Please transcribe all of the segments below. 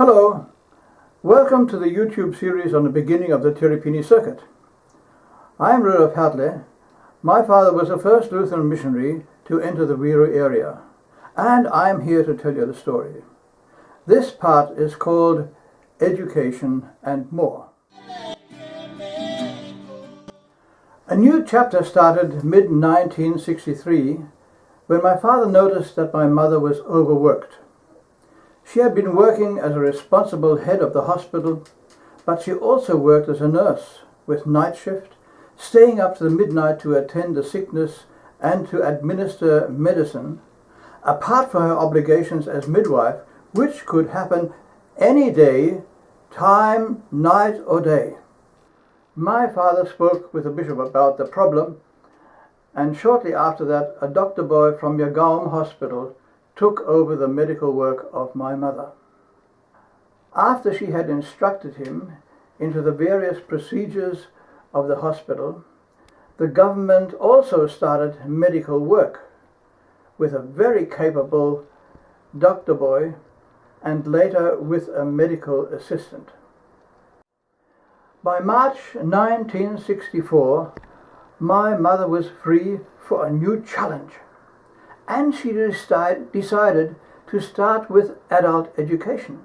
Hello, welcome to the YouTube series on the beginning of the Tiripini circuit. I am Rudolf Hertle. My father was the first Lutheran missionary to enter the Viru area, and I am here to tell you the story. This part is called Education and More. A new chapter started mid-1963 when my father noticed that my mother was overworked. She had been working as a responsible head of the hospital, but she also worked as a nurse with night shift, staying up to the midnight to attend the sickness and to administer medicine, apart from her obligations as midwife, which could happen any day, time, night or day. My father spoke with the bishop about the problem, and shortly after that a doctor boy from Yagaum Hospital took over the medical work of my mother. After she had instructed him into the various procedures of the hospital, the government also started medical work with a very capable doctor boy and later with a medical assistant. By March 1964, my mother was free for a new challenge, and she decided to start with adult education,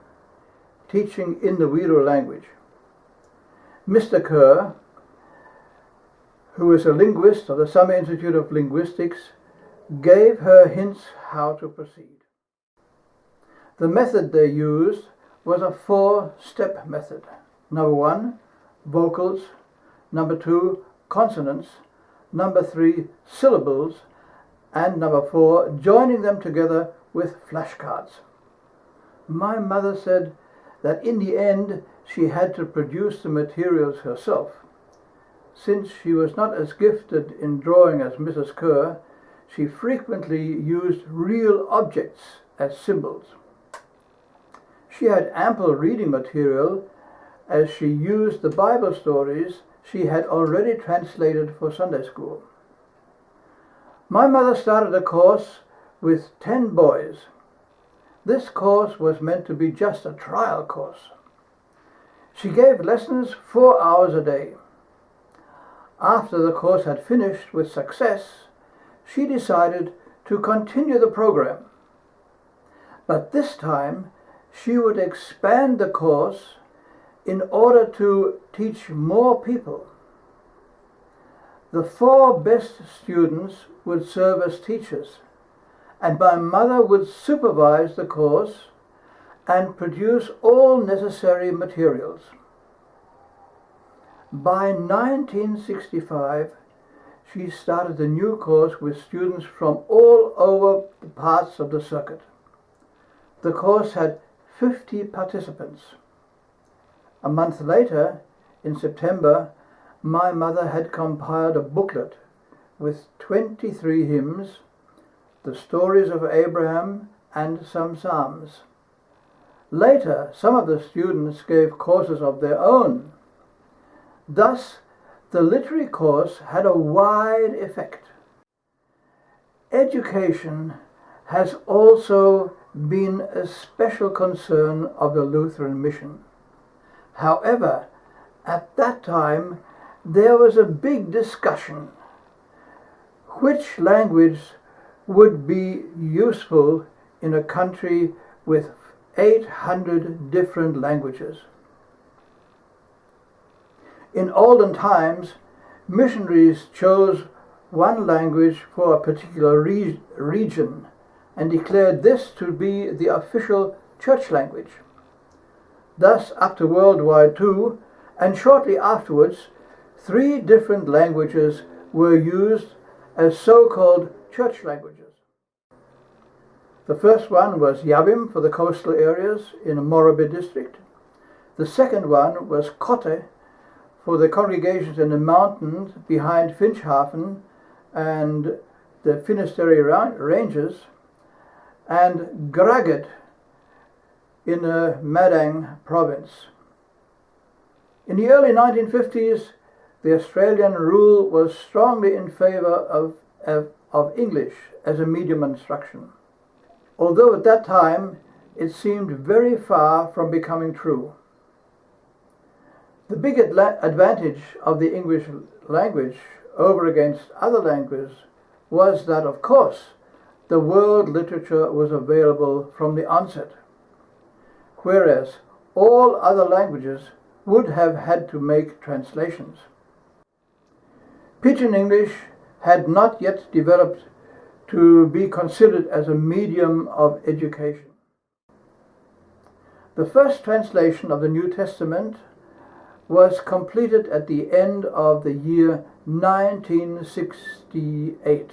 teaching in the Viru language. Mr. Kerr, who is a linguist of the Summer Institute of Linguistics, gave her hints how to proceed. The method they used was a 4-step method. Number 1, vocals. Number 2, consonants. Number 3, syllables. And number 4, joining them together with flashcards. My mother said that in the end she had to produce the materials herself. Since she was not as gifted in drawing as Mrs. Kerr, she frequently used real objects as symbols. She had ample reading material as she used the Bible stories she had already translated for Sunday school. My mother started a course with 10 boys. This course was meant to be just a trial course. She gave lessons 4 hours a day. After the course had finished with success, she decided to continue the program. But this time, she would expand the course in order to teach more people. The 4 best students would serve as teachers, and my mother would supervise the course and produce all necessary materials. By 1965, she started a new course with students from all over the parts of the circuit. The course had 50 participants. A month later, in September, my mother had compiled a booklet with 23 hymns, the stories of Abraham, and some psalms. Later, some of the students gave courses of their own. Thus, the literary course had a wide effect. Education has also been a special concern of the Lutheran mission. However, at that time, there was a big discussion which language would be useful in a country with 800 different languages. In olden times, missionaries chose one language for a particular region and declared this to be the official church language. Thus, up to World War II, and shortly afterwards, 3 different languages were used as so-called church languages. The first one was Yavim for the coastal areas in Morobe district. The second one was Kotte for the congregations in the mountains behind Finchhafen and the Finisterre Ranges, and Graget in the Madang province. In the early 1950s, the Australian rule was strongly in favor of English as a medium instruction. Although at that time it seemed very far from becoming true. The big advantage of the English language over against other languages was that, of course, the world literature was available from the onset, whereas all other languages would have had to make translations. Pidgin English had not yet developed to be considered as a medium of education. The first translation of the New Testament was completed at the end of the year 1968.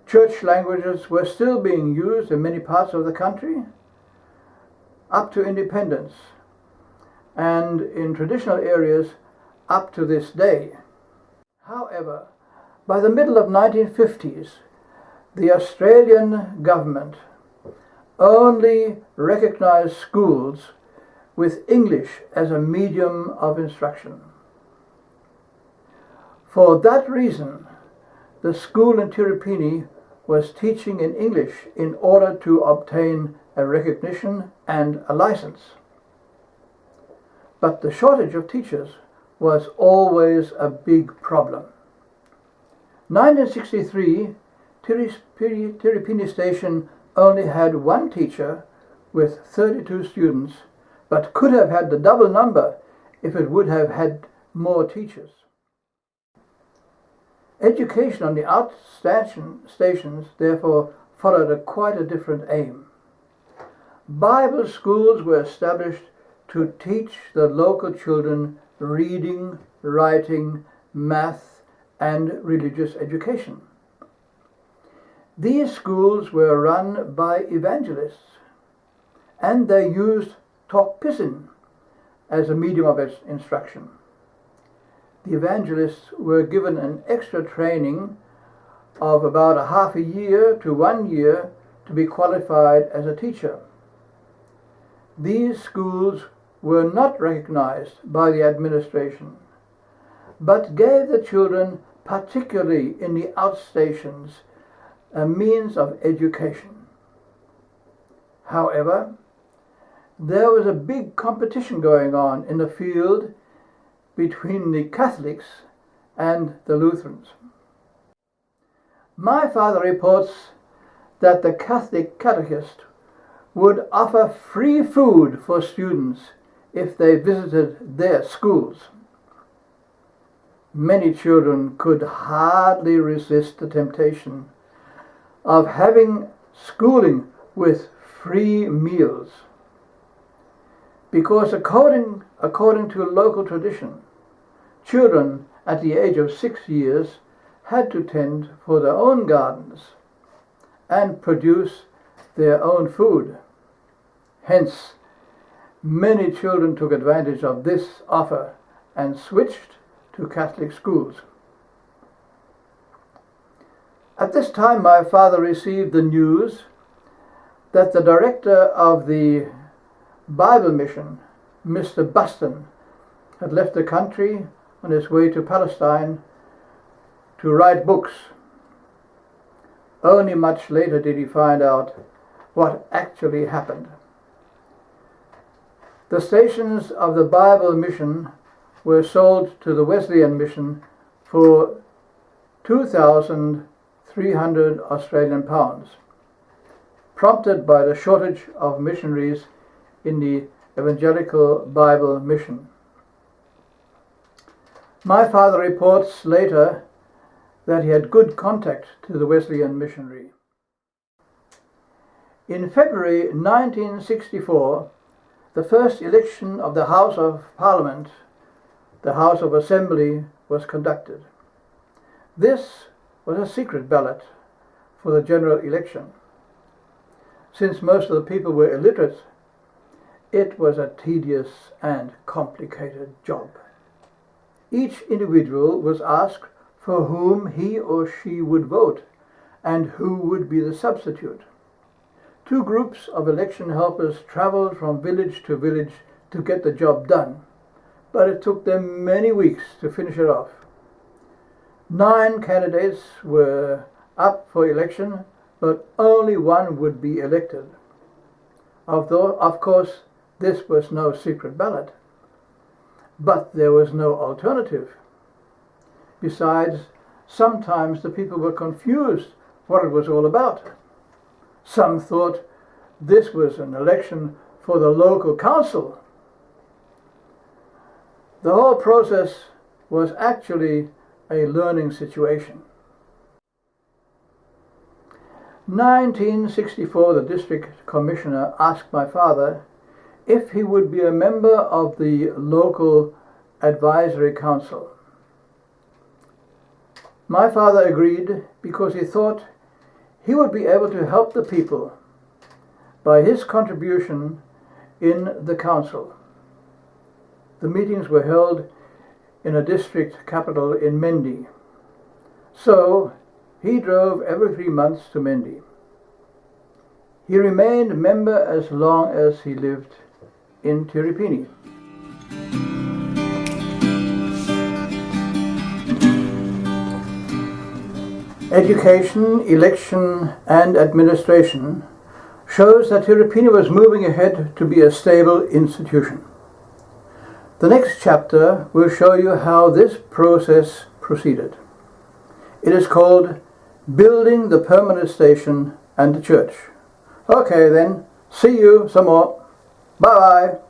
Church languages were still being used in many parts of the country up to independence, and in traditional areas up to this day. However, by the middle of 1950s, the Australian government only recognized schools with English as a medium of instruction. For that reason, the school in Tiripini was teaching in English in order to obtain a recognition and a license. But the shortage of teachers was always a big problem. 1963, Tiripini Station only had one teacher with 32 students, but could have had the double number if it would have had more teachers. Education on the outstations therefore followed quite a different aim. Bible schools were established to teach the local children reading, writing, math, and religious education. These schools were run by evangelists, and they used Tok Pisin as a medium of instruction. The evangelists were given an extra training of about a half a year to 1 year to be qualified as a teacher. These schools were not recognized by the administration, but gave the children, particularly in the outstations, a means of education. However, there was a big competition going on in the field between the Catholics and the Lutherans. My father reports that the Catholic catechist would offer free food for students if they visited their schools. Many children could hardly resist the temptation of having schooling with free meals, because according to local tradition, children at the age of 6 years had to tend for their own gardens and produce their own food. Hence, many children took advantage of this offer and switched to Catholic schools. At this time, my father received the news that the director of the Bible mission, Mr. Buston, had left the country on his way to Palestine to write books. Only much later did he find out what actually happened. The stations of the Bible mission were sold to the Wesleyan mission for 2,300 Australian pounds, prompted by the shortage of missionaries in the Evangelical Bible mission. My father reports later that he had good contact to the Wesleyan missionary. In February 1964, the first election of the House of Parliament, the House of Assembly, was conducted. This was a secret ballot for the general election. Since most of the people were illiterate, it was a tedious and complicated job. Each individual was asked for whom he or she would vote and who would be the substitute. 2 groups of election helpers traveled from village to village to get the job done, but it took them many weeks to finish it off. 9 candidates were up for election, but only one would be elected. Although, of course, this was no secret ballot. But there was no alternative. Besides, sometimes the people were confused what it was all about. Some thought this was an election for the local council. The whole process was actually a learning situation. 1964, the district commissioner asked my father if he would be a member of the local advisory council. My father agreed because he thought he would be able to help the people by his contribution in the council. The meetings were held in a district capital in Mendi. So he drove every 3 months to Mendi. He remained a member as long as he lived in Tiripini. Education, election and administration shows that Tiripini was moving ahead to be a stable institution. The next chapter will show you how this process proceeded. It is called Building the Permanent Station and the Church. Okay then, see you some more. Bye bye.